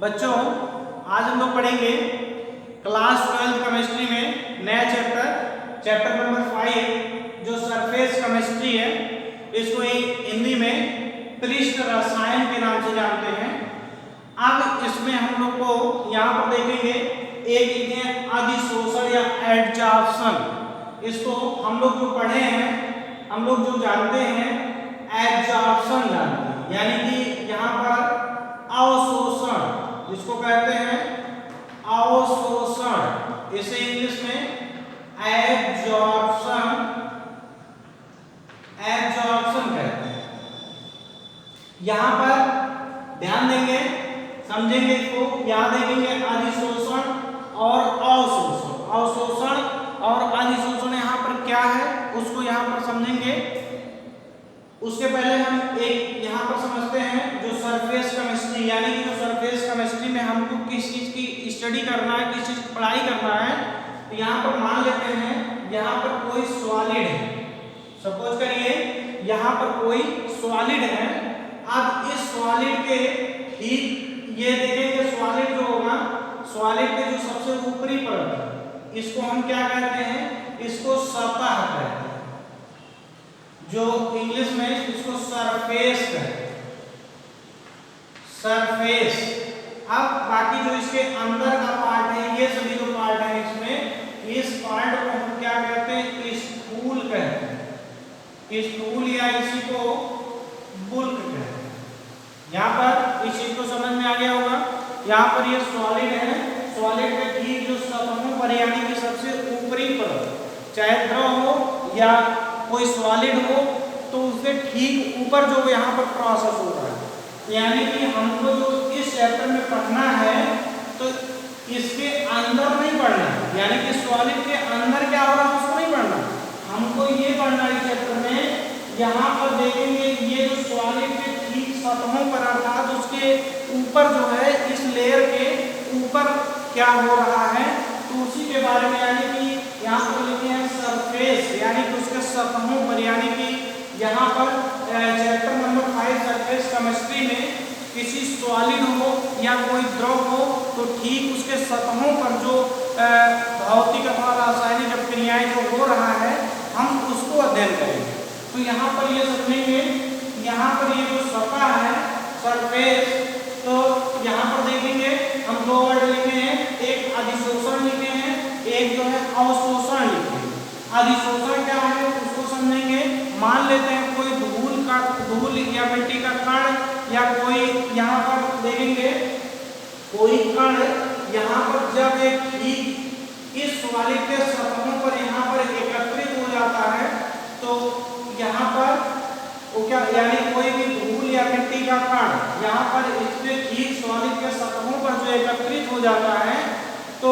बच्चों आज हम लोग पढ़ेंगे क्लास 12 केमिस्ट्री में नया चैप्टर नंबर 5 जो सरफेस केमिस्ट्री है। इसको हिंदी में पृष्ठ रसायन के नाम से जानते हैं। अब इसमें हम लोग को यहाँ पर देखेंगे एक लिखे हैं अधिशोषण या एडजॉर्प्शन। इसको हम लोग जो पढ़े हैं, हम लोग जो जानते हैं एडजॉर्प्शन जानते हैं, यानी कि यहाँ पर अवशोषण जिसको कहते हैं अवशोषण, इसे इंग्लिश में एब्जॉर्प्शन कहते हैं। यहां पर ध्यान देंगे, समझेंगे इसको, याद देखेंगे अधिशोषण और अवशोषण। अवशोषण और अधिशोषण यहां पर क्या है उसको यहां पर समझेंगे। उसके पहले हम एक यहाँ पर समझते हैं जो सरफेस केमिस्ट्री, यानी कि जो सरफेस केमिस्ट्री में हमको किस चीज की स्टडी करना है, किस चीज की पढ़ाई करना है। तो यहाँ पर मान लेते हैं यहाँ पर कोई सॉलिड है, सपोज करिए यहाँ पर कोई सॉलिड है। अब इस सॉलिड के ठीक ये देखेंगे, सॉलिड जो होगा, सॉलिड के जो सबसे ऊपरी परत है इसको हम क्या कहते हैं, इसको सतह कहते हैं, जो इंग्लिश में इसको सरफेस कहते हैं, सरफेस। अब बाकी जो इसके अंदर का पार्ट है, ये सभी जो पार्ट है इसमें, इस पार्ट को हम क्या कहते हैं, स्टूल कहते हैं, स्टूल या इसी को बुल्क कहते हैं। यहाँ पर इस चीज को समझ में आ गया होगा। यहाँ पर ये सॉलिड है, सॉलिड के ठीक जो सतहों पर यानी कि सबसे ऊपरी पर, चाहे द्रव हो या कोई सॉलिड हो, तो उसके ठीक ऊपर जो यहाँ पर प्रोसेस हो रहा है, यानी कि हमको जो इस चैप्टर में पढ़ना है तो इसके अंदर नहीं पढ़ना, यानी कि सॉलिड के अंदर क्या हो रहा है उसको नहीं पढ़ना, हमको ये पढ़ना है इस चैप्टर में। यहाँ पर देखेंगे ये जो सॉलिड के ठीक सतहों पर अर्थात उसके ऊपर जो है, इस लेयर के ऊपर क्या हो रहा है, तो उसी के बारे में, यानी कि यहाँ पर लिखे हैं सरफेस, यानी कि उसके सतहों पर, यानी कि यहाँ पर चैप्टर नंबर 5 सरफेस केमिस्ट्री में किसी सॉलिड हो या कोई द्रव हो तो ठीक उसके सतहों पर जो भौतिक अथवा रासायनिक क्रियाएं जो हो रहा है हम उसको अध्ययन करेंगे। तो यहाँ पर ये समझेंगे, यहाँ पर ये जो सतह है सरफेस, तो यहाँ पर देखेंगे हम दो वर्ड लिखे हैं, एक अधिशोषण लिखे हैं, एक जो है अवशोषण लिखे हैं। अधिशोषण क्या है उसको समझेंगे। मान लेते हैं कोई धूल या मिट्टी का कण या कोई, यहाँ पर देखेंगे कोई कण यहाँ पर जब एक ठीक इस सॉलिड के सतहों पर यहाँ पर एकत्रित हो जाता है, तो यहाँ पर वो क्या, यानी कोई भी धूल या मिट्टी का कण यहाँ पर इसके ठीक सॉलिड के सतहों पर जो एकत्रित हो जाता है, तो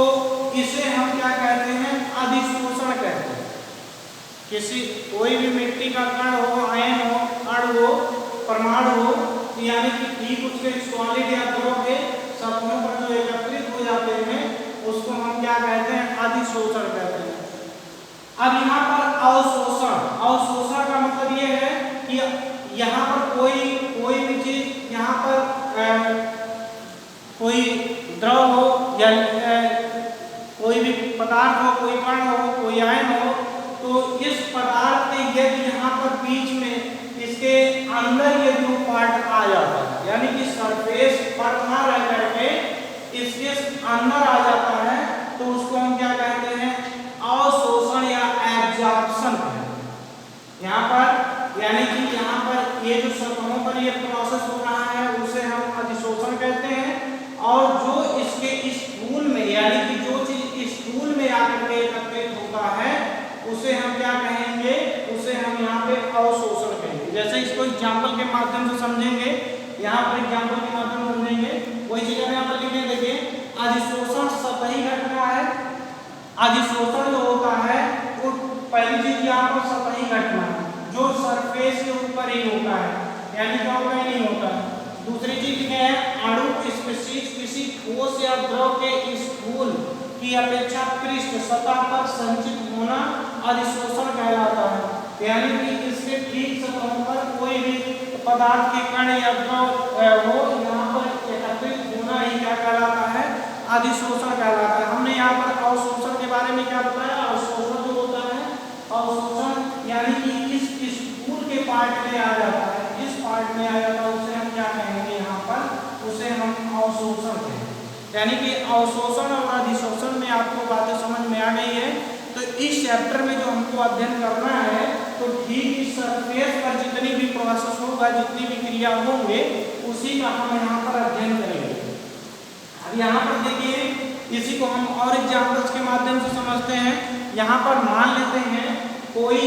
इसे हम क्या कहते हैं, अधिशोषण कहते हैं। किसी कोई भी मिट्टी का कण हो, आयन हो, अणु हो, परमाणु हो, यानी कि ठीक उसके सॉलिड या द्रव के सतहों पर जो एकत्रित हो जाते हैं उसको हम क्या कहते हैं, अधिशोषण कहते हैं। अब यहाँ पर अवशोषण, अवशोषण का मतलब ये है कि यहाँ पर कोई भी चीज, यहाँ पर कोई द्रव हो या कोई भी पदार्थ हो, कोई कण हो, कोई आयन हो, तो इस पदार्थ के यदि यहाँ पर बीच में इसके अंदर यदि वो पार्ट आ जाता है, यानी कि सरफेस पर ना रह करके इसके अंदर आ जाता है, तो उसको हम क्या कहते हैं, अवशोषण या एब्जॉर्प्शन कहते हैं। यहाँ पर यानी कि यहाँ पर ये जो सतहों पर ये प्रोसेस हो रहा है उसे हम अधिशोषण कहते हैं, और जो इसके स्टूल में, यानी कि जो चीज स्टूल में आकर के एकत्रित होता है उसे हम क्या कहेंगे, उसे हम यहाँ पे अवशोषण कहेंगे। जैसे इसको एग्जाम्पल के माध्यम से समझेंगे, यहाँ पर एग्जाम्पल के माध्यम से समझेंगे। वही चीज हम यहाँ पर लिखे, देखिए अधिशोषण सतही घटना है। अधिशोषण जो होता है वो पहली चीज यहाँ पर सतही घटना जो सरफेस के ऊपर ही होता है, यानी क्या होता है, नहीं होता है। दूसरी चीज क्या है, अणु स्पीशीज किसी ठोस या द्रव के स्थूल की अपेक्षा पृष्ठ सतह पर संचित होना अधिशोषण कहलाता है, यानी कि इसके ठीक सतहों पर कोई भी पदार्थ के कण या द्रव हो यहाँ पर एकत्रित होना ही क्या यानी कि अवशोषण और अधिशोषण में आपको बातें समझ में आ गई है। तो इस चैप्टर में जो हमको अध्ययन करना है, तो ठीक इस सरफेस पर जितनी भी प्रोसेस होगा, जितनी भी क्रिया होंगे, उसी का हम यहाँ पर अध्ययन करेंगे। अब यहाँ पर देखिए, इसी को हम और एग्जाम्पल्स के माध्यम से समझते हैं। यहाँ पर मान लेते हैं कोई,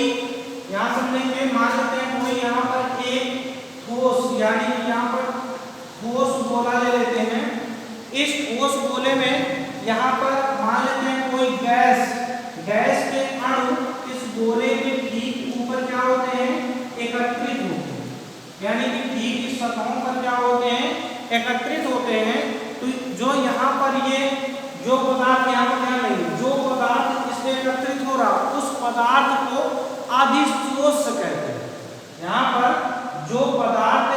यहाँ समझेंगे, मान लेते हैं कोई यहाँ पर एक ठोस, यानी कि यहाँ पर ठोस गोला ले लेते हैं। इस ठोस गोले में यहाँ पर मान लेते हैं कोई गैस के अणु इस गोले के ठीक ऊपर क्या होते हैं, एकत्रित होते हैं, यानी कि ठीक इस सतहों पर क्या होते हैं, एकत्रित होते हैं। तो जो यहाँ पर ये जो पदार्थ यहाँ पर क्या नहीं, जो पदार्थ इसमें एकत्रित हो रहा, उस पदार्थ को अधिशोष कहते हैं। यहाँ पर जो पदार्थ,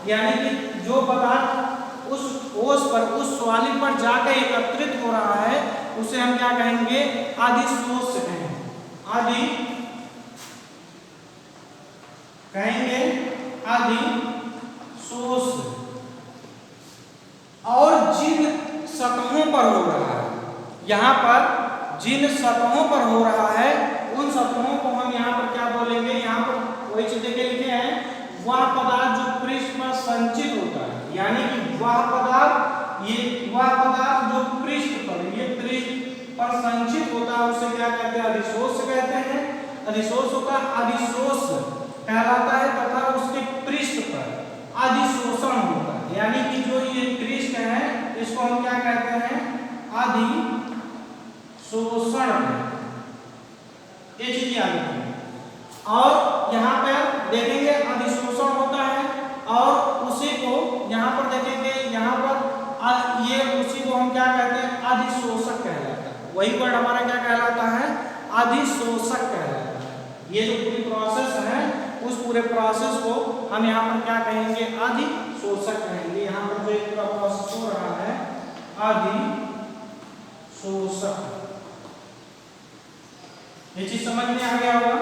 यानी कि जो पदार्थ उस ठोस पर, उस सॉलिड पर जाकर एकत्रित हो रहा है, उसे हम क्या कहेंगे, अधिशोष कहेंगे। अधिशोष। और जिन सतहों पर हो रहा है, यहाँ पर जिन सतहों पर हो रहा है, उन सतहों को हम यहाँ पर क्या बोलेंगे, यहाँ पर वही चीज देखे लिखे हैं, वह पदार्थ जो पृष्ठ पर संचित होता है, यानी कि वह पदार्थ जो पृष्ठ पर, ये पृष्ठ पर संचित होता है, उसे क्या कहते हैं, अधिशोष कहते हैं। अधिशोष होता है, अधिशोष कहलाता है, तथा उसके पृष्ठ पर अधिशोषण होता है, यानी कि जो ये पृष्ठ है, इसको हम क्या कहते हैं, अधिशोषण। ये चीज याद रखिए। और यहाँ पर देखेंगे अधिशोषण होता है, और उसी को यहाँ पर देखेंगे, यहाँ पर ये उसी को हम क्या कहते हैं, अधिशोषक कहलाता है। वही वर्ड हमारा क्या कहलाता है, अधिशोषक कहलाता है। ये जो पूरी प्रोसेस है, उस पूरे प्रोसेस को हम यहाँ पर क्या कहेंगे, अधिशोषक कहेंगे। यहाँ पर जो एक पूरा प्रोसेस हो रहा है, अधिशोषक। ये चीज समझ में आ गया होगा।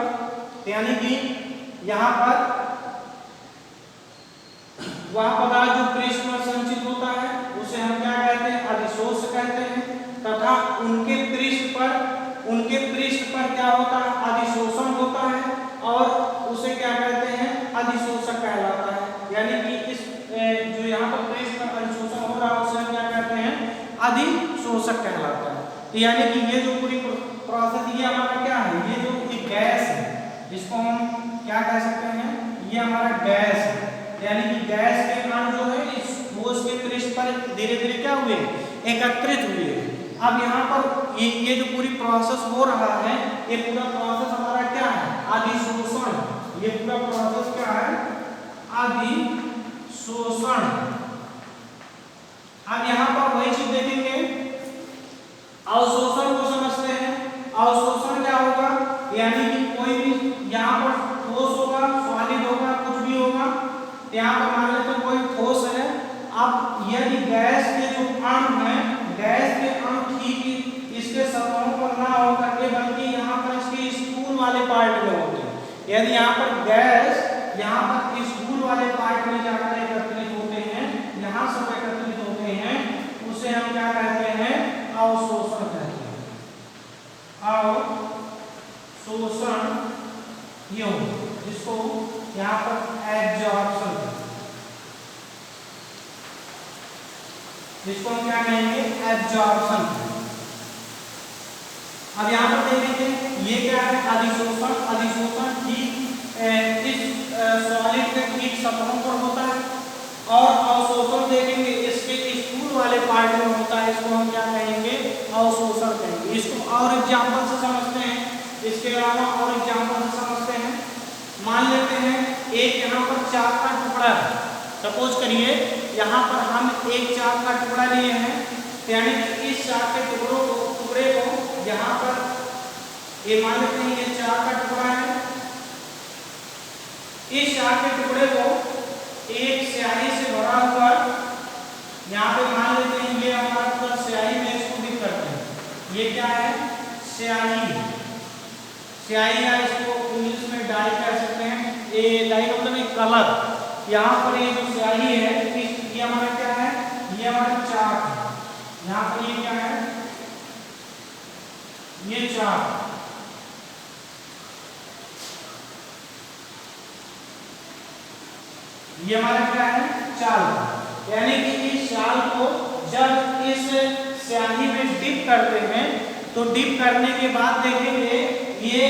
यानी कि यहाँ पर वह पदार्थ जो पृष्ठ पर संचित होता है, उसे हम क्या कहते हैं, अधिशोष कहते हैं, तथा उनके पृष्ठ पर क्या होता है, अधिशोषण होता है, और उसे क्या कहते हैं, अधिशोषक कहलाता है। यानी कि इस जो यहाँ पर पृष्ठ पर अधिशोषण हो रहा है, उसे हम क्या कहते हैं, अधिशोषक कहलाता है। तो यानी कि ये जो पूरी प्रोसेस, ये हमारा क्या है, ये जो गैस है, इसको हम क्या कह सकते हैं, ये हमारा गैस है। यानी कि गैस के अणु जो है, इस ठोस के पृष्ठ पर धीरे धीरे क्या हुए, एकत्रित हुए। अब यहाँ पर ये जो पूरी प्रोसेस हो रहा है, ये पूरा प्रोसेस हमारा क्या है, अधिशोषण। ये पूरा प्रोसेस क्या है, अधिशोषण। अब यहाँ पर वही चीज देखेंगे, अवशोषण को समझते हैं। अवशोषण क्या होगा, यानी कि कोई भी यहाँ पर ठोस होगा, सॉलिड होगा, कुछ भी होगा, यहाँ पर मान लेते कोई ठोस है। अब यदि गैस के जो अणु हैं, गैस के अणु ठीक इसके सतहों पर ना होकर के, बल्कि यहाँ पर इसके स्पूल वाले पार्ट में होते हैं। यदि यहाँ पर गैस यहाँ पर स्पूल वाले पार्ट में जाकर एकत्रित होते हैं, यहाँ सब एकत्रित होते हैं, उसे हम क्या कहते हैं, अवशोषण कहते हैं। अवशोषण ये हो, जिसको यहाँ पर एब्जॉर्प्शन, जिसको हम क्या कहेंगे, एब्जॉर्प्शन। अब यहाँ पर देखेंगे, ये क्या है, अधिशोषण। अधिशोषण ठीक इस सॉलिड के ठीक सतहों पर होता है, और अवशोषण देखेंगे इसके स्पूल वाले पार्ट में होता है, इसको हम क्या कहेंगे, अवशोषण कहेंगे। इसको और एग्जाम्पल से समझते हैं, इसके अलावा और एग्जाम्पल से समझते हैं। मान लेते हैं एक यहाँ पर चाक का टुकड़ा है, सपोज करिए यहाँ पर हम एक चाक का टुकड़ा लिए हैं, यानी कि इस चाक के टुकड़े को यहाँ पर ये मान लेते हैं, ये चाक का टुकड़ा है। इस चाक के टुकड़े को एक स्याही से भरा हुआ, यहाँ पे मान लेते हैं ये हमारा पूरा स्याही में इसको भी करते हैं। ये क्या है, स्याही। स्याही या इसको इंग्लिश में डाई कह सकते हैं। ये डाई का मतलब एक कलर। यहाँ पर ये जो स्याही है, ये हमारा क्या है, ये हमारा चाक है। चाक, ये हमारा क्या है, चाल। यानी कि इस चाल को जब इस स्याही में डिप करते हैं तो डिप करने के बाद देखेंगे ये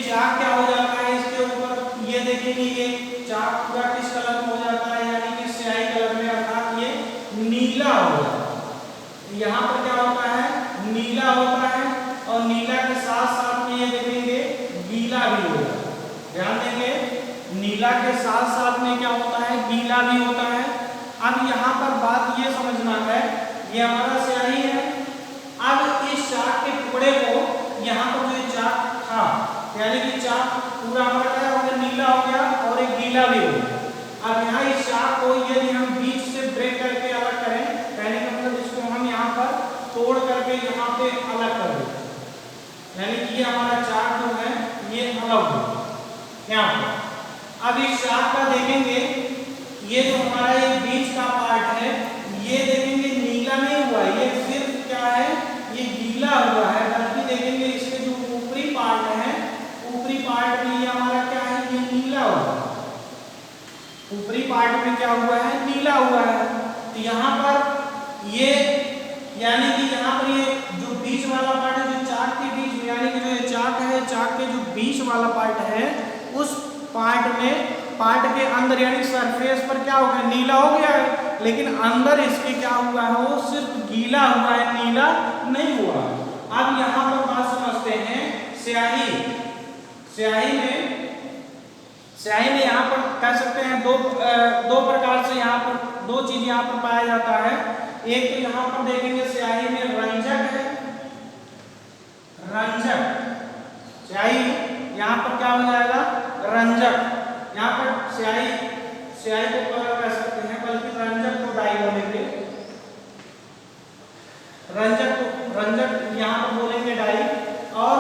चाक क्या हो जाता है इसके ऊपर, ये देखेंगे ये चाक पूरा किस कलर में हो जाता है, यानी कि स्याही कलर में, अर्थात ये नीला हो जाता है। यहाँ पर क्या होता है, नीला होता है, और नीला के साथ साथ में ये देखेंगे गीला भी होता है। ध्यान देंगे, नीला के साथ साथ में क्या होता है, गीला भी होता है। अब यहाँ पर बात ये समझना है, ये हमारा स्याही है। अब इस चाक के टुकड़े को यहाँ पर जो चाक था, यानी कि चाक पूरा हमारा क्या हो गया, नीला हो गया और एक गीला भी हो गया। अब यहाँ इस चाक को यदि हम बीच से ब्रेक करके अलग करें, कहने का मतलब इसको हम यहाँ पर तोड़ करके यहाँ पे अलग कर दें, यानी कि ये हमारा चाक जो है ये अलग हो यहाँ पर। अब इस चाक का देखेंगे, ये जो हमारा ये बीच का पार्ट है, ये देखेंगे नीला नहीं हुआ, ये सिर्फ क्या है, ये गीला हुआ है। बल्कि देखेंगे इसके जो ऊपरी पार्ट है, ऊपरी पार्ट में ये हमारा क्या है, ये नीला हुआ है। ऊपरी पार्ट में क्या हुआ है, नीला हुआ है। तो यहाँ पर ये, यानी कि यहाँ पर ये जो बीच वाला पार्ट है, जो चाक के बीच में, यानी कि जो ये चाक है, चाक के जो बीच वाला पार्ट है, उस पार्ट में, पार्ट के अंदर यानी सरफेस पर क्या हो गया, नीला हो गया है, लेकिन अंदर इसके क्या हुआ है, वो सिर्फ गीला हुआ है, नीला नहीं हुआ। अब यहाँ पर बात समझते हैं स्याही। स्याही में यहाँ पर कह सकते हैं दो प्रकार से यहाँ पर दो चीज यहाँ पर पाया जाता है। एक तो यहाँ पर देखेंगे स्याही में रंजक है, रंजक स्याही यहाँ पर क्या हो जाएगा, रंजक। यहाँ पर स्याही को कलर कह सकते हैं, बल्कि रंजक को डाई बोलेंगे, रंजक यहाँ पर बोलेंगे डाई। और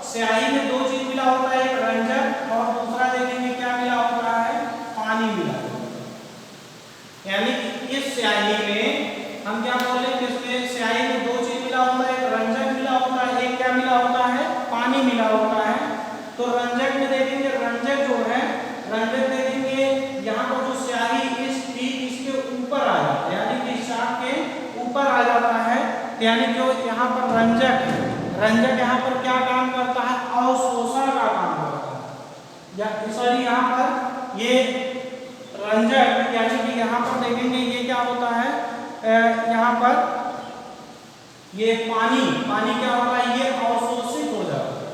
स्याही में दो चीज मिला होता है, एक रंजक और दूसरा देखेंगे क्या मिला होता है, पानी मिला होता है। यानी कि इस स्याही में हम क्या बोलेंगे, इसमें स्याही में दो चीज मिला होता है, एक रंजक मिला होता है, एक क्या मिला होता है, पानी मिला होता है। तो रंजक में देखेंगे, रंजक जो है, रंजक देखेंगे यहाँ पर जो स्याही इसके ऊपर आ जाता है, यानी कि चाक के ऊपर आ जाता है। यानी कि यहाँ पर रंजक यहाँ पर क्या काम करता है, अवशोषण का काम करता है। या सॉरी, यहाँ पर ये रंजक, यानी कि यहाँ पर देखेंगे ये क्या होता है, यहाँ पर ये पानी क्या होता है, ये अवशोषित हो जाता है।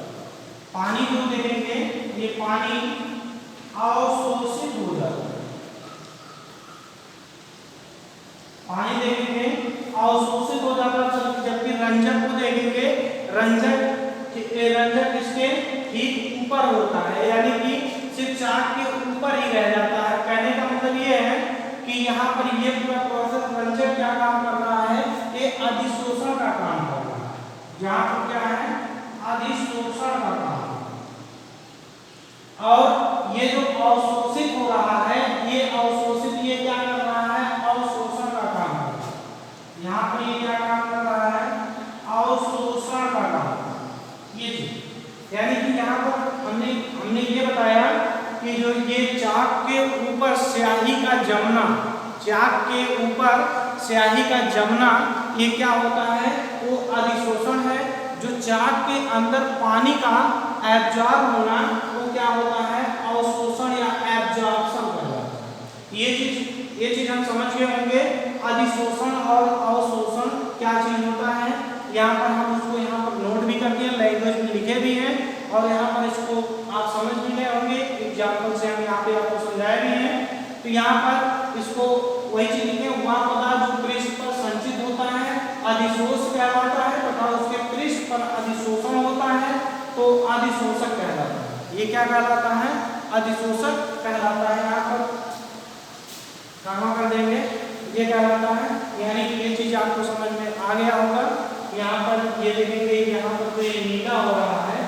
पानी जो देखेंगे, ये पानी अवशोषित हो जाता है। पानी देखेंगे अवशोषित हो जाता है, जबकि रंजक को देखेंगे, रंजक इसके ठीक ऊपर होता है, यानी कि सिर्फ चाक के ऊपर ही रह जाता है। कहने का मतलब ये है कि यहाँ पर ये पूरा प्रोसेस रंजक क्या काम कर रहा है, ये अधिशोषण का काम कर रहा है। यहाँ पर क्या है, अधिशोषण का काम। और ये जो अवशोषित हो रहा है, ये अवशोषित ये क्या कर रहा है, अवशोषण का काम कर रहा है। यहाँ पर ये क्या काम कर रहा है, अवशोषण का काम। ये चीज, यानी कि यहाँ पर हमने ये बताया कि जो ये चाक के ऊपर स्याही का जमना, चाक के ऊपर स्याही का जमना, ये क्या होता है, वो अधिशोषण है। जो चाक के अंदर पानी का एब्जॉर्ब होना, वो क्या होता है, अवशोषण या एब्जॉर्प्शन कहलाता है। ये चीज हम समझ गए होंगे, अधिशोषण और अवशोषण क्या चीज होता है। यहाँ पर हम उसको यहाँ पर नोट भी कर दिए, लैंग्वेज में लिखे भी हैं, और यहाँ पर इसको आप समझ भी गए होंगे, एग्जाम्पल से हम यहाँ पे आपको समझाए भी हैं। तो यहाँ पर इसको वही चीज लिखे, वह पदार्थ जो पृष्ठ पर संचित होता है अधिशोष कहलाता है, तथा उसके पृष्ठ पर अधिशोषण होता है तो अधिशोषक कहलाता है। ये क्या कहलाता है, अधिशोषक कहलाता है। यहाँ पर कहाँ कर देंगे, ये कहलाता है। यानी कि ये चीज आपको समझ में आ गया होगा। यहाँ पर ये देखेंगे, यहाँ पर तो ये नीला हो रहा है,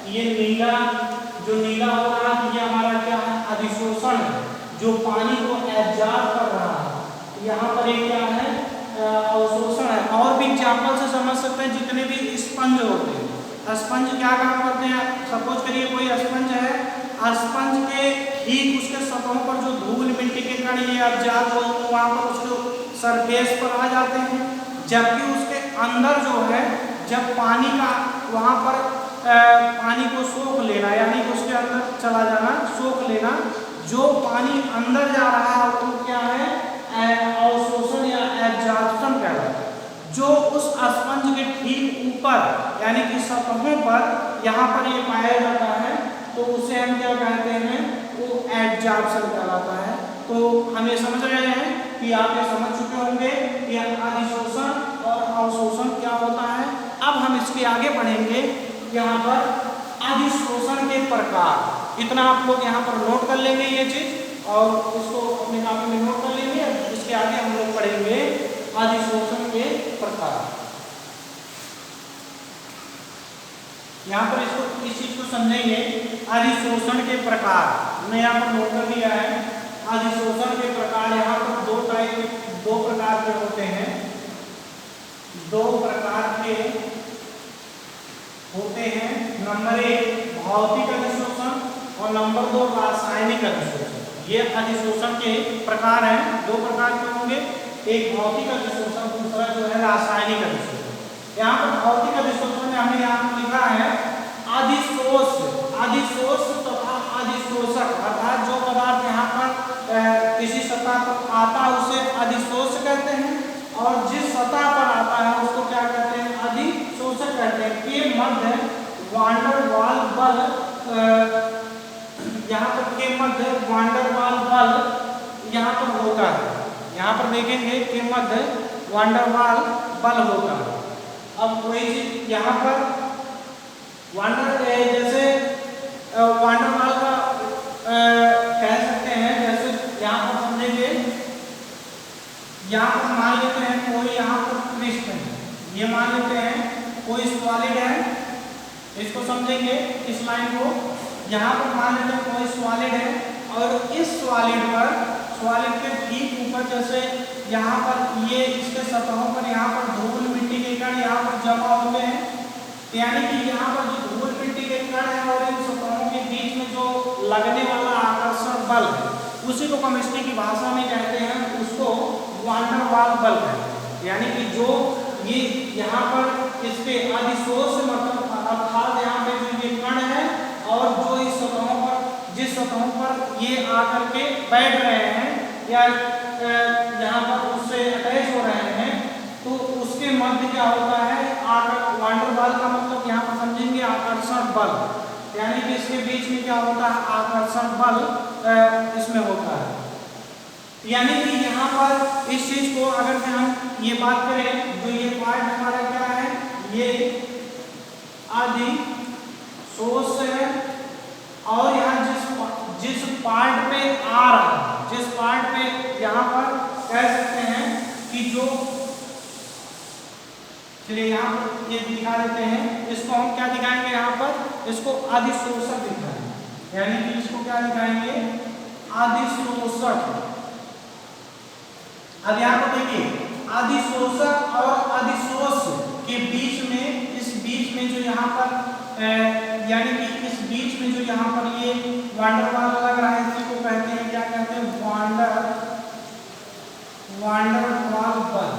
ये नीला जो नीला हो रहा है, ये हमारा क्या है, अधिशोषण है, जो पानी को एब्जॉर्ब कर रहा है। यहाँ पर ये क्या है, अवशोषण है। और भी एग्जाम्पल से समझ सकते हैं, जितने भी स्पंज होते हैं, स्पंज क्या काम करते हैं। सपोज करिए कोई स्पंज है, स्पंज के ठीक उसके सतहों पर जो धूल मिट्टी के कण ये अवजात हो वहाँ पर उसके सरफेस पर आ जाते हैं, जबकि उसके अंदर जो है जब पानी का वहाँ पर पानी को सोख लेना, यानी कि उसके अंदर चला जाना, सोख लेना, जो पानी अंदर जा रहा है वो क्या है, अवशोषण या एब्जॉर्प्शन कहलाता है। जो उस स्पंज के ठीक ऊपर यानी कि सतहों पर यहाँ पर ये पाया जाता है, तो उसे हम क्या कहते हैं, वो एब्जॉर्प्शन कहलाता है। तो हम ये समझ रहे हैं कि आप ये समझ चुके होंगे कि अधिशोषण और अवशोषण क्या होता है। अब हम इसके आगे बढ़ेंगे, यहाँ पर अधिशोषण के प्रकार, इतना आप लोग यहाँ पर नोट कर लेंगे ये चीज और इसको अपने कॉपी में नोट कर लेंगे। इसके आगे हम लोग पढ़ेंगे अधिशोषण के प्रकार। यहाँ पर इसको इस चीज को समझेंगे, अधिशोषण के प्रकार हमने यहाँ पर नोट कर दिया है। अधिशोषण के प्रकार यहाँ पर दो प्रकार के होते हैं, दो प्रकार के होते हैं। नंबर 1 भौतिक अधिशोषण और नंबर 2 रासायनिक अधिशोषण। ये अधिशोषण के प्रकार हैं, दो प्रकार के होंगे, एक भौतिक अधिशोषण, दूसरा जो है रासायनिक अधिशोषण। यहाँ पर भौतिक अधिशोषण में हमने यहाँ लिखा है अधिशोष, अधिशोष तथा अधिशोषक, अर्थात जो पदार्थ यहाँ पर किसी सतह पर आता है उसे अधिशोष कहते हैं, और जिस सतह पर आता है उसको क्या कहते हैं, अधिशोषक कहते हैं। के मध्य वांडर वाल बल, यहाँ पर के मध्य वांडर वाल बल यहाँ पर होता है। यहाँ पर देखेंगे के मध्य वांडर वाल बल होता है। अब वही चीज यहाँ पर वांडर, जैसे वांडर वाल का कह सकते हैं, जैसे यहाँ पर समझेंगे, यहाँ पर मान लेते हैं कोई यहाँ पर पृष्ठ है, ये मान लेते हैं कोई सॉलिड है, इसको समझेंगे इस लाइन को। यहाँ पर मान लेते हैं कोई सॉलिड है और इस सॉलिड पर, सॉलिड के ठीक ऊपर जैसे यहाँ पर ये इसके सतहों पर यहाँ पर धूल मिट्टी के कण यहाँ पर जमा हुए हैं, यानी कि यहाँ पर जो धूल मिट्टी के कण है और इन सतहों के बीच में जो लगने वाला आकर्षण बल है उसी को केमिस्ट्री की भाषा में कहते हैं, उसको वांडर वाल बल कहते हैं। यानी कि जो ये यहाँ पर इसके अधिशोष मतलब अर्थात यहाँ पे जो ये कण है और जो इस सतहों पर, जिस सतहों पर ये आकर के बैठ रहे हैं या यहाँ पर उससे अटैच हो रहे हैं, तो उसके मध्य क्या होता है, वांडर वाल का मतलब यहाँ पर समझेंगे आकर्षण बल, यानी कि इसके बीच में क्या होता है, आकर्षण बल इसमें होता है। यानी कि यहाँ पर इस चीज को अगर हम ये बात करें, जो ये पार्ट हमारा क्या है, ये अधिशोष है, और यहाँ जिस पार्ट पे आ रहा है, जिस पार्ट पे यहाँ पर कह सकते हैं कि जो, चलिए यहाँ पर ये दिखा देते हैं, इसको हम क्या दिखाएंगे, यहाँ पर इसको अधिशोषक दिखाएंगे, यानी कि इसको क्या दिखाएंगे, अधिशोषक। अब यहाँ पर देखिए अधिशोषक और अधिशोष के बीच में, इस बीच में जो यहाँ पर यानी कि इस बीच में जो यहाँ पर ये वांडर वाल लग रहा है, इसी को कहते हैं, क्या कहते हैं, वांडर वाल बल।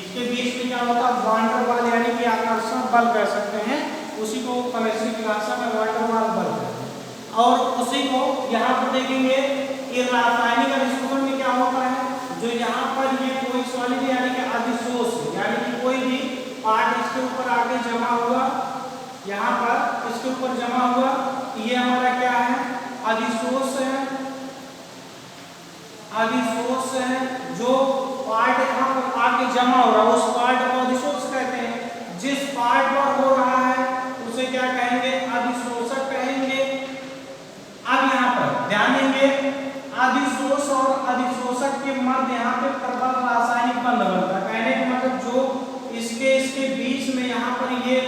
इसके बीच में क्या होता है, वांडर वाल, यानी कि आकर्षण बल कह सकते हैं, उसी को केमिस्ट्री की भाषा में वांडर वाल बल कहते हैं। और उसी को यहाँ पर देखेंगे कि रासायनिक अधिशोषण में क्या होता है, जो यहाँ पर ये कोई सॉलिड यानी कि अधिशोष, यानी कि कोई भी पार्ट इसके ऊपर आके जमा हुआ, यहाँ पर इसके ऊपर जमा हुआ, ये हमारा क्या है, अधिशोष है। अधिशोष है, जो पार्ट यहाँ पर आके जमा हो रहा है उस पार्ट को अधिशोष कहते हैं। जिस पार्ट पर हो रहा है उसे क्या कहेंगे, अधिशोषक कहेंगे। अब यहाँ पर ध्यान देंगे, अधिशोष और अधिशोषक के मध्य यहाँ पे प्रबल रासायनिक बंध बनता है। कहने का मतलब जो इसके बीच में यहाँ पर ये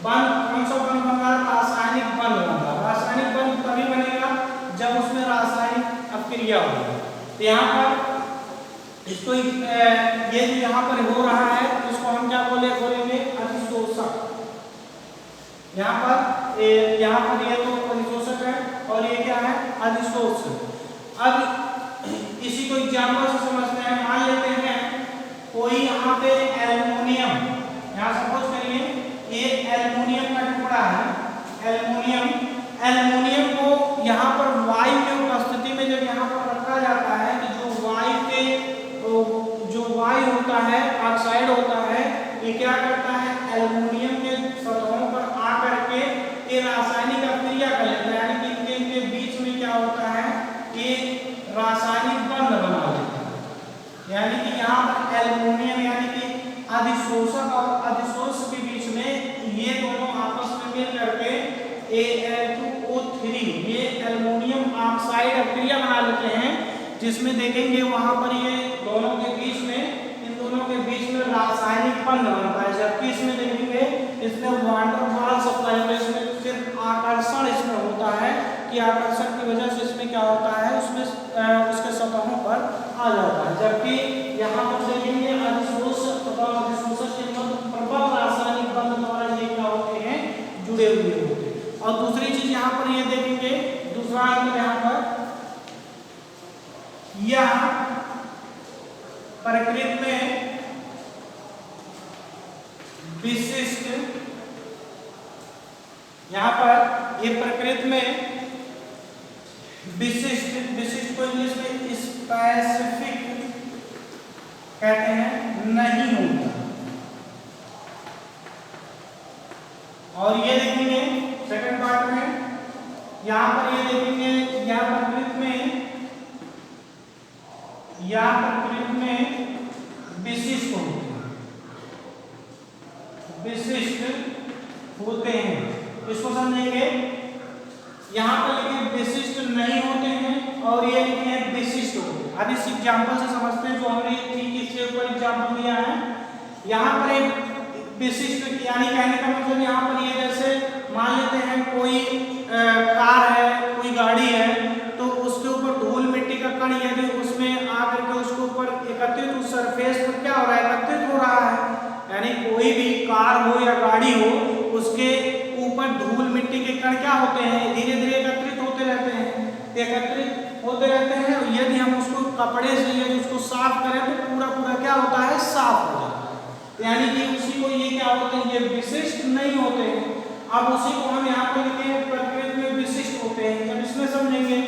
बंध, कौन सा बंध बन रहा है, रासायनिक बंध बन रहा है। रासायनिक बंध तभी बनेगा जब उसमें रासायनिक अभिक्रिया होगी। तो यहाँ पर इसको ये जो यहाँ पर हो रहा है इसको हम क्या बोलेंगे अधिशोषक। यहाँ पर ये तो अधिशोषक है और ये क्या है अधिशोषक। अब इसी को एग्जाम्पल से समझते हैं। मान लेते हैं कोई यहाँ पे एल्युमिनियम, यहाँ सपोज करिए ये एल्युमिनियम का टुकड़ा है। एल्युमिनियम को यहाँ पर वायु के उपस्थिति में जब यहाँ पर रखा जाता है तो जो वायु होता है ऑक्साइड होता है, ये क्या करता है एल्युमिनियम के सतहों पर आकर के ये रासायनिक अभिक्रिया कर लेता है, यानी कि इनके बीच में क्या होता है ये रासायनिक बंध बना लेता है। यानी कि यहाँ पर एल्युमिनियम यानी कि अधिशोषक और अधिशोष के बीच में ये दोनों आपस में मिल करके Al2O3 ये एल्युमिनियम ऑक्साइड अभिक्रिया बना लेते हैं, जिसमें देखेंगे वहां पर ये दोनों के बीच में इन दोनों के बीच में रासायनिक बंध बनता है। जबकि इसमें देखेंगे इसमें वान डेर वाल्स अप्लाई होता है, इसमें सिर्फ आकर्षण इसमें होता है कि आकर्षण की वजह से इसमें क्या होता है उसमें उसके सतहों पर आ जाता है। जबकि यहाँ पर देखेंगे अधिशोषक तथा अधिशोषक के मध्य प्रबल रासायनिक बंध द्वारा ये क्या होते हैं जुड़े हुए होते हैं। और दूसरी चीज यहाँ पर ये देखेंगे दूसरा अंतर यहाँ पर यह प्रकृति में विशिष्ट, यहाँ पर ये प्रकृति में विशिष्ट को इंग्लिश में स्पेसिफिक कहते हैं नहीं होता। और ये देखेंगे सेकंड पार्ट में यहाँ पर ये देखेंगे यह प्रकृति में विशिष्ट होते हैं। इसको समझेंगे। यहाँ पर लिखे विशिष्ट नहीं होते हैं और ये लिखे हैं विशिष्ट होते हैं। अब इस एग्जाम्पल से समझते हैं जो हमने ठीक इसके ऊपर एग्जाम्पल दिया है। यहाँ पर एक विशिष्ट यानी कहने का मतलब यहाँ पर ये जैसे मान लेते हैं कोई कार है कोई गाड़ी है तो उसके ऊपर धूल मिट्टी का कण यदि उसमें आकर के उसके ऊपर एकत्रित उस सरफेस पर क्या हो रहा है एकत्रित हो रहा है, यानी कोई भी कार हो या गाड़ी हो उसके ऊपर धूल मिट्टी के कण क्या होते हैं धीरे धीरे एकत्रित होते रहते हैं और यदि हम उसको कपड़े से यदि उसको साफ करें तो पूरा क्या होता है साफ हो जाता है। यानी कि उसी को ये क्या होते हैं ये विशिष्ट नहीं होते हैं। अब उसी को हम यहाँ पर लिखे प्रकृति में विशिष्ट होते हैं। जब इसमें समझेंगे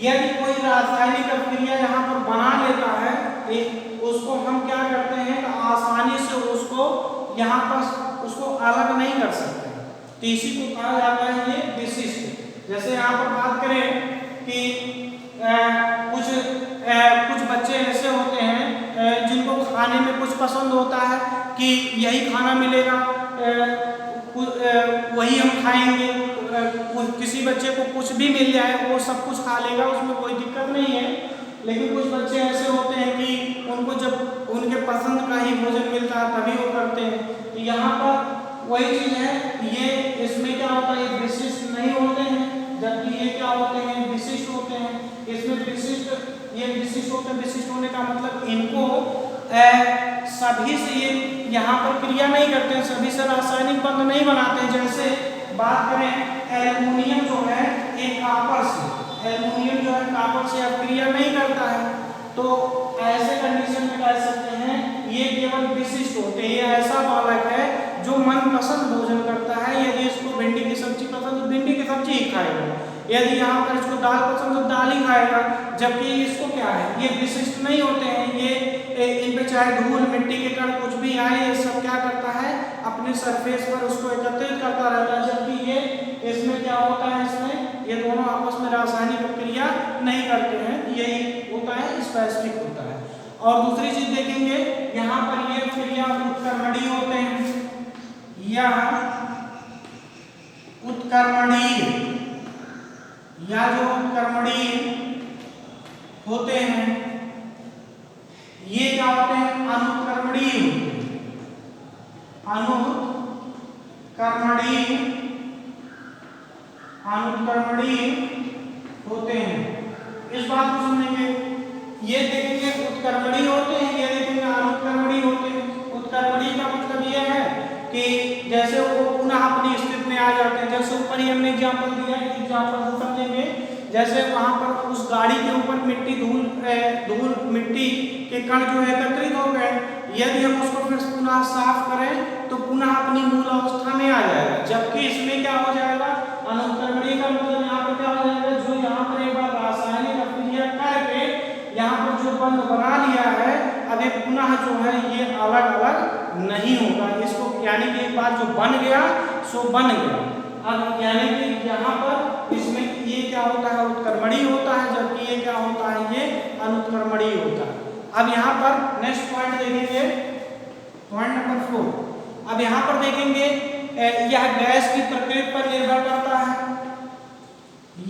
यदि कोई रासायनिक अभिक्रिया यहाँ पर बना लेता है उसको हम क्या करते हैं तो आसानी से उसको यहाँ पर उसको अलग नहीं कर सकते, तो इसी को कहा जाता है ये विशिष्ट। जैसे यहाँ पर बात करें कि कुछ बच्चे ऐसे होते हैं जिनको खाने में कुछ पसंद होता है कि यही खाना मिलेगा वही हम खाएंगे। किसी बच्चे को कुछ भी मिल जाए वो सब कुछ खा लेगा, उसमें कोई दिक्कत नहीं है। लेकिन कुछ बच्चे ऐसे होते हैं कि उनको जब उनके पसंद का ही भोजन मिलता है तभी वो करते हैं। तो यहाँ पर वही चीज है, ये इसमें क्या होता है ये विशिष्ट नहीं होते हैं, जबकि ये क्या होते हैं विशिष्ट होते हैं। इसमें विशिष्ट होते हैं। विशिष्ट होने का मतलब इनको सभी से ये यहाँ पर क्रिया नहीं करते हैं, सभी से रासायनिक बंध नहीं बनाते हैं। जैसे बात करें एल्युमिनियम जो है एक कापर से अब क्रिया नहीं करता है, तो ऐसे कंडीशन में कह सकते हैं ये केवल विशिष्ट होते हैं। ये ऐसा बालक है जो मनपसंद भोजन करता है। यदि इसको भिंडी की सब्जी पसंद तो भिंडी की सब्जी ही खाएगा, यदि यहाँ पर इसको दाल पसंद तो दाल ही खाएगा। जबकि इसको क्या है ये विशिष्ट नहीं होते हैं, ये इन पे चाहे धूल मिट्टी के कण कुछ भी आए ये सब क्या करता है अपने सरफेस पर उसको एकत्रित करता रहता है। जबकि ये इसमें क्या होता है इसमें ये दोनों आपस में रासायनिक क्रिया नहीं करते हैं, यही होता है स्पेसिफिक होता है। और दूसरी चीज देखेंगे यहाँ पर ये क्रिया उत्क्रमणीय होते हैं या उत्क्रमणीय या जो उत्क्रमणीय होते हैं ये क्या होते हैं अनुत्क्रमणीय होते हैं। इस बात को समझेंगे। ये देखेंगे उत्क्रमणीय होते हैं आ जाते हैं। जैसे ऊपर ही हमने एग्जाम्पल दिया, एग्जाम्पल से समझेंगे। जैसे वहां पर उस गाड़ी के ऊपर मिट्टी धूल मिट्टी के कण जो है एकत्रित हो गए, यदि हम उसको फिर पुनः साफ करें तो पुनः अपनी मूल अवस्था में आ जाएगा। जबकि इसमें क्या हो जाएगा, अनुत्क्रमणीय का मतलब यहाँ पर क्या हो जाएगा, जो यहाँ पर एक बार रासायनिक अभिक्रिया करके यहाँ पर जो बंध बना लिया है, अब ये पुनः जो है ये अलग अलग नहीं होगा इसको, यानी कि एक बार जो बन गया सो बन गया। अब यानी कि यहाँ पर इसमें ये क्या होता है, उत्क्रमणीय होता है, जबकि ये क्या होता है, ये अनुत्क्रमणीय होता है। अब यहाँ पर नेक्स्ट पॉइंट देखेंगे, पॉइंट नंबर 4। अब यहाँ पर देखेंगे यह गैस की प्रकृति पर निर्भर करता है,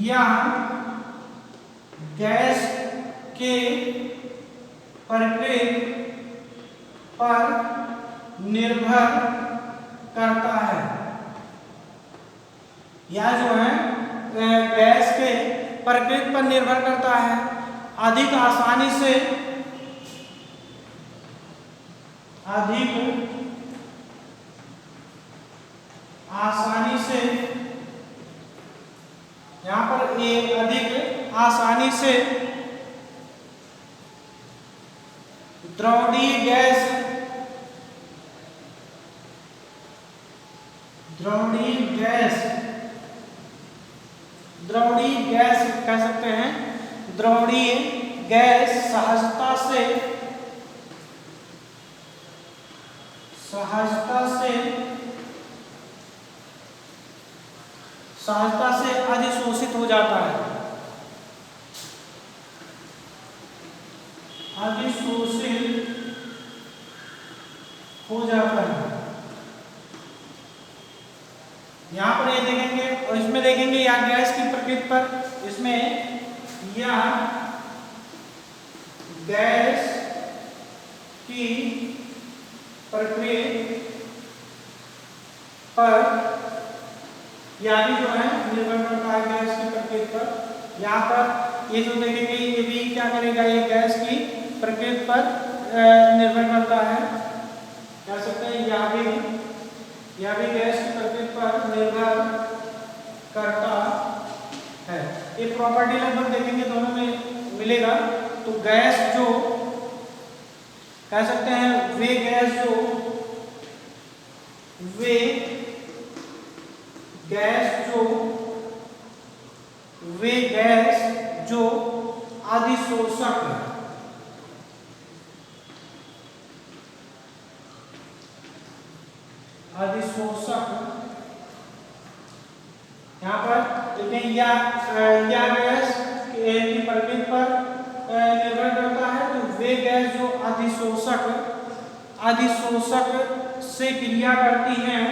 यह गैस के प्रकृति पर निर्भर करता है। यह जो है गैस के प्रकृति पर निर्भर करता है। अधिक आसानी से यहाँ पर ये अधिक आसानी से द्रवणीय गैस कह सकते हैं, द्रवणीय गैस सहजता से अधिशोषित हो जाता है, यहाँ पर ये देखेंगे और इसमें देखेंगे या गैस की प्रकृति पर, इसमें या गैस की प्रकृति पर या भी जो है निर्भर करता है गैस की प्रकृति पर। यहाँ पर ये जो देखेंगे ये भी क्या करेगा, ये गैस की प्रकृति पर निर्भर करता है, कह सकते हैं यह भी गैस की प्रकृति पर निर्भर करता है। ये प्रॉपर्टी लगभग देखेंगे दोनों में मिलेगा। तो गैस जो कह सकते हैं वे गैस जो अधिशोषक यहाँ पर लेकिन या गैस की प्रकृति पर निर्भर करता है। तो वे गैस जो अधिशोषक से क्रिया करती हैं,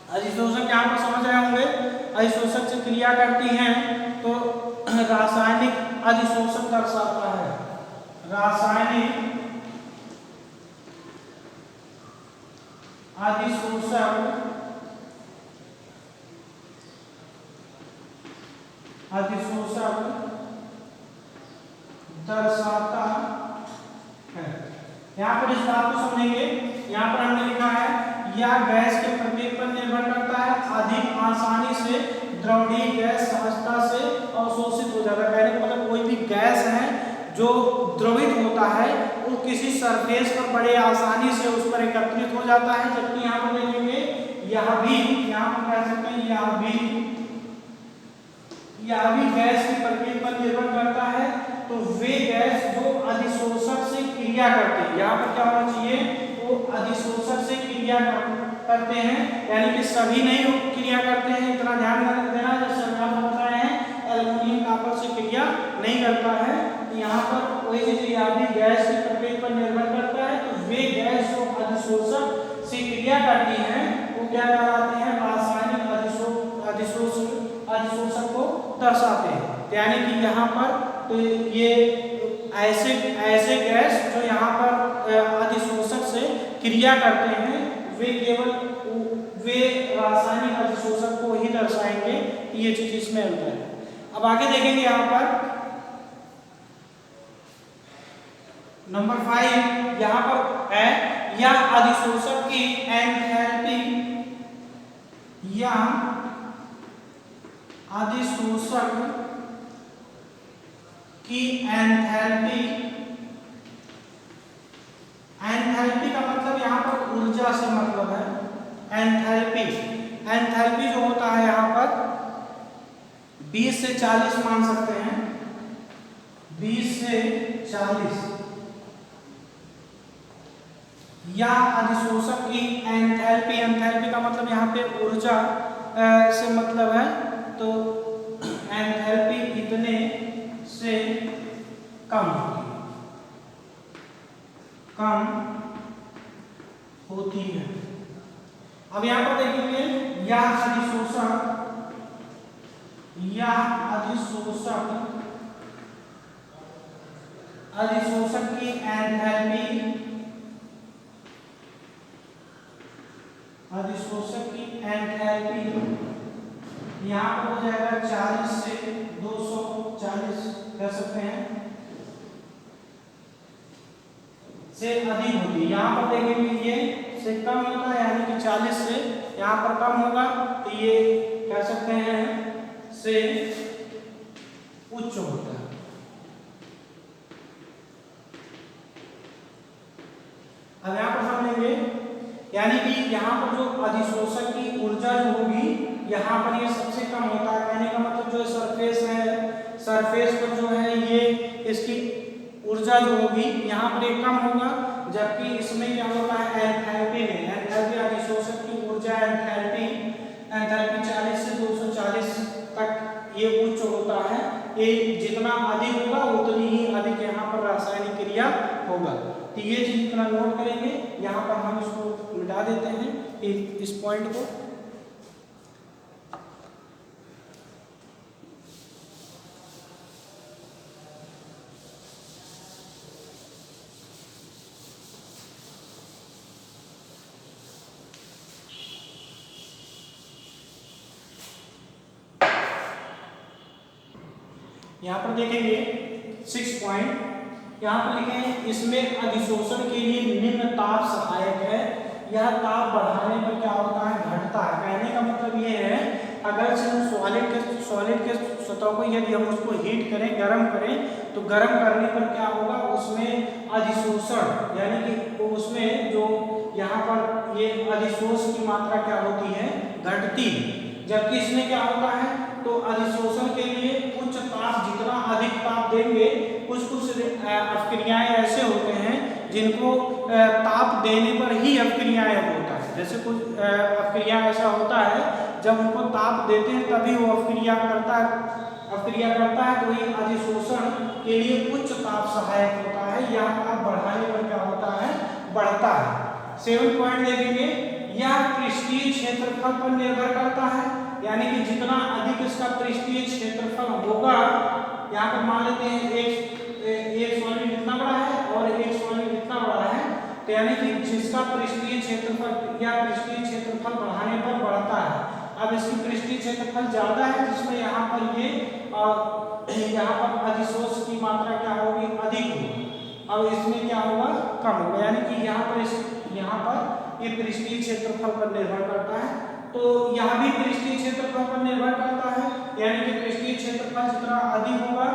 अधिशोषक यहाँ पर समझ रहे होंगे, अधिशोषक से क्रिया करती हैं तो रासायनिक अधिशोषक दर्शाता है, रासायनिक अधिशोषक दर्शाता है। यहाँ पर इस बात को समझेंगे, यहाँ पर हमने लिखा है यह गैस के प्रकृति पर निर्भर करता है, अधिक आसानी से द्रवणीय गैस सहजता से अवशोषित हो जाता है। कहने का मतलब कोई भी गैस है जो द्रवित होता है वो किसी सरफेस पर बड़े आसानी से उस पर एकत्रित हो जाता है। जबकि यहाँ पर देखेंगे यहाँ पर कह सकते हैं यह भी गैस की प्रकृति पर निर्भर करता है। तो वे गैस जो अधिशोषक से क्रिया करते हैं, यहाँ पर क्या होना चाहिए, वो अधिशोषक से क्रिया करते हैं, यानी कि सभी नहीं क्रिया करते हैं, इतना ध्यान देना। जैसे हम बता रहे हैं एल्युमिनियम कॉपर से क्रिया नहीं करता है, यहाँ पर वही चीज यह भी गैस की प्रकृति पर निर्भर करता है। तो वे गैस जो अधिशोषक से क्रिया करती हैं वो क्या कहलाते हैं, रासायनिक अधिशोषक को दर्शाते हैं। यानी कि यहाँ पर तो ये ऐसे गैस जो यहाँ पर अधिशोषक से क्रिया करते हैं वे रासायनिक अधिशोषक को ही दर्शाएंगे, ये चीज इसमें होता है। अब आगे देखेंगे यहाँ पर नंबर 5 यहाँ पर है, या अधिशोषक की एंथैल्पी, या अधिशोषक की एंथैल्पी। एंथैल्पी का मतलब यहाँ पर ऊर्जा से मतलब है। एंथैल्पी, एंथैल्पी जो होता है यहाँ पर 20 से 40 मान सकते हैं, 20 से 40, या अधिशोषक की एंथैल्पी। एंथैल्पी का मतलब यहाँ पे ऊर्जा से मतलब है, तो एंथैल्पी इतने से कम होती है। अब यहाँ पर देखेंगे, या अधिशोषक की एंथैल्पी, अधिशोषक की एंथैल्पी यहाँ पर हो जाएगा 40 से 240 कह सकते हैं, से अधिक होती है। यहाँ पर देखेंगे ये से कम होता है, यानी कि 40 से यहाँ पर कम होगा, तो ये कह सकते हैं से उच्च होता है। अब यहाँ पर समझेंगे, यानी कि यहाँ पर जो अधिशोषक की ऊर्जा जो होगी, यहाँ पर ये सबसे कम होता है। कहने का मतलब जो सरफेस है, सरफेस पर जो है ये इसकी ऊर्जा जो होगी यहाँ पर ये कम होगा, जबकि इसमें क्या होता है एंथैल्पी में, एंथैल्पी अधिशोषक की ऊर्जा एंथैल्पी 40 से 240 तक ये उच्च होता है। ये जितना अधिक होगा उतनी ही अधिक यहाँ पर रासायनिक क्रिया होगा। तो ये चीज इतना नोट करेंगे। यहाँ पर हम इसको मिटा देते हैं इस पॉइंट को। यहाँ पर देखेंगे 6 पॉइंट, यहाँ पर लिखे हैं, इसमें अधिशोषण के लिए निम्न ताप सहायक है। यह ताप बढ़ाने पर क्या होता है, घटता है। कहने का मतलब ये है, अगर से हम सॉलिड के सतह को यदि हम उसको हीट करें, गर्म करें, तो गर्म करने पर क्या होगा, उसमें अधिशोषण यानी कि उसमें जो यहाँ पर ये अधिशोष की मात्रा क्या होती है, घटती। जबकि इसमें क्या होता है, तो अधिशोषण के लिए उच्च ताप, जितना अधिक ताप देंगे, कुछ अपक्रियाएं ऐसे होते हैं जिनको ताप देने पर ही अपक्रियाएं होता है। जैसे कुछ अपक्रिया ऐसा होता है जब उनको ताप देते हैं तभी वो अपक्रिया करता है, तो ये अधिशोषण के लिए उच्च ताप सहायक होता है। यह ताप बढ़ाने पर क्या होता है, बढ़ता है। 7 पॉइंट देखेंगे, यह पृष्ठीय क्षेत्रफल पर निर्भर करता है। यानी कि जितना अधिक इसका पृष्ठीय क्षेत्रफल होगा, यहाँ पर मान लेते हैं एक सॉलिड इतना बड़ा है और एक सॉलिड इतना बड़ा है, तो यानी कि जिसका पृष्ठीय क्षेत्रफल या पृष्ठीय क्षेत्रफल बढ़ाने पर बढ़ता है। अब इसकी पृष्ठीय क्षेत्रफल ज्यादा है, जिसमें यहाँ पर ये यहाँ पर अधिशोष की मात्रा क्या होगी, अधिक होगी। अब इसमें क्या होगा, कम होगा। यानी कि यहाँ पर ये पृष्ठीय क्षेत्रफल पर निर्भर करता है। तो यहाँ भी पृष्ठीय क्षेत्रफल पर निर्भर करता है, यानी कि पृष्ठीय क्षेत्रफल जितना अधिक होगा,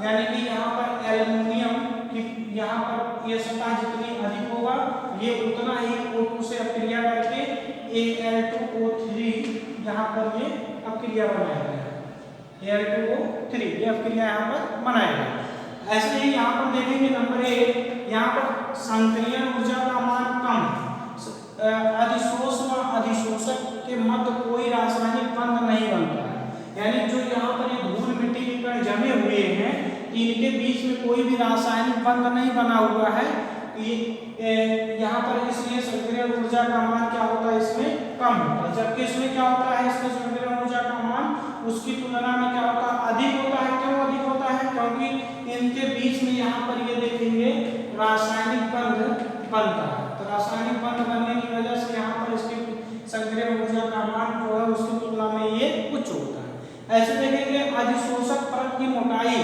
यानी कि यहाँ पर एल्युमिनियम की यहाँ पर ये सतह जितनी अधिक होगा, ये उतना ही O2 से अपक्रिया करके Al2O3 यहाँ पर ये अपक्रिया बनाएगा। Al2O3 ये अपक्रिया यहाँ पर बनाएगा। ऐसे ही यहाँ पर देखेंगे नंबर 1, यहाँ पर संक्रियण ऊर्जा का मान कम, अधिशोष व अधिशोषक के मध्य कोई रासायनिक बंध नहीं बनता है। यानी जो यहाँ पर ये धूल मिट्टी के कण जमे हुए हैं, इनके बीच में कोई भी रासायनिक बंध नहीं बना हुआ है। यहाँ पर इसलिए संक्रियण ऊर्जा का मान क्या होता है, इसमें कम होता है। जबकि इसमें क्या होता है, इसमें संक्रियण ऊर्जा का मान उसकी तुलना में क्या होता है, अधिक होता है। क्यों अधिक होता है, क्योंकि इनके बीच में यहाँ पर ये देखेंगे रासायनिक बंध बनता है। तो रासायनिक बंध बनने की वजह से यहाँ पर इसकी संक्रियण ऊर्जा का मान जो है उसकी तुलना में ये उच्च होता है। ऐसे देखेंगे अधिशोषक परत की मोटाई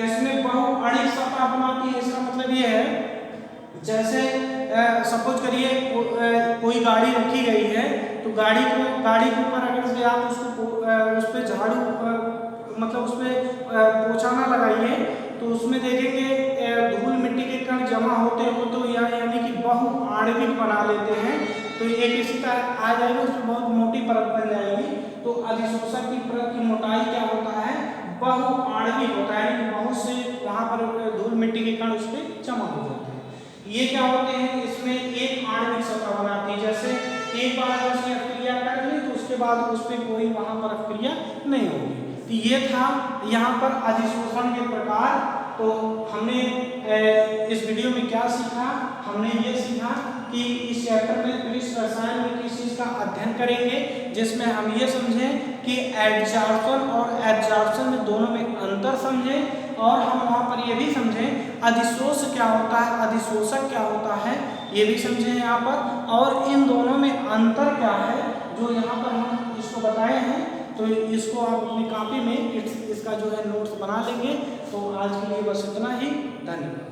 इसमें बहुअणिक सतह बनाती है। इसका मतलब ये है जैसे सपोज करिए कोई गाड़ी रखी गई है, तो गाड़ी के ऊपर अगर से आप उसको उस पर झाड़ू मतलब उस पर पोछा ना लगाइए, तो उसमें देखेंगे धूल मिट्टी के कण जमा होते हो तो यानी कि बहुआण्विक बना लेते हैं। तो एक इसी का आ जाएगा, उसमें बहुत मोटी परत बन जाएगी। तो अधिशोषक की परत की मोटाई क्या होता है, बहुआण्विक होता है, यानी बहुत से वहाँ पर धूल मिट्टी के कण उस पर जमा हो जाते हैं। ये क्या होते हैं, इसमें एक आणविक सतह बनाती है। जैसे एक बार अगर उसने अभिक्रिया कर ली तो उसके बाद उस पर कोई वहां पर अभिक्रिया नहीं होगी। तो ये था यहाँ पर अधिशोषण के प्रकार। तो हमने इस वीडियो में क्या सीखा, हमने ये सीखा कि इस चैप्टर में कृषि रसायन में किस चीज का अध्ययन करेंगे, जिसमें हम ये समझें कि एडजॉर्प्शन और एब्जॉर्प्शन में दोनों में अंतर समझें, और हम वहाँ पर ये भी समझें अधिशोष क्या होता है, अधिशोषक क्या होता है, ये भी समझें यहाँ पर, और इन दोनों में अंतर क्या है जो यहाँ पर हम इसको बताए हैं। तो इसको आप अपनी कॉपी में इसका जो है नोट्स बना लेंगे। तो आज के लिए बस इतना ही, धन्यवाद।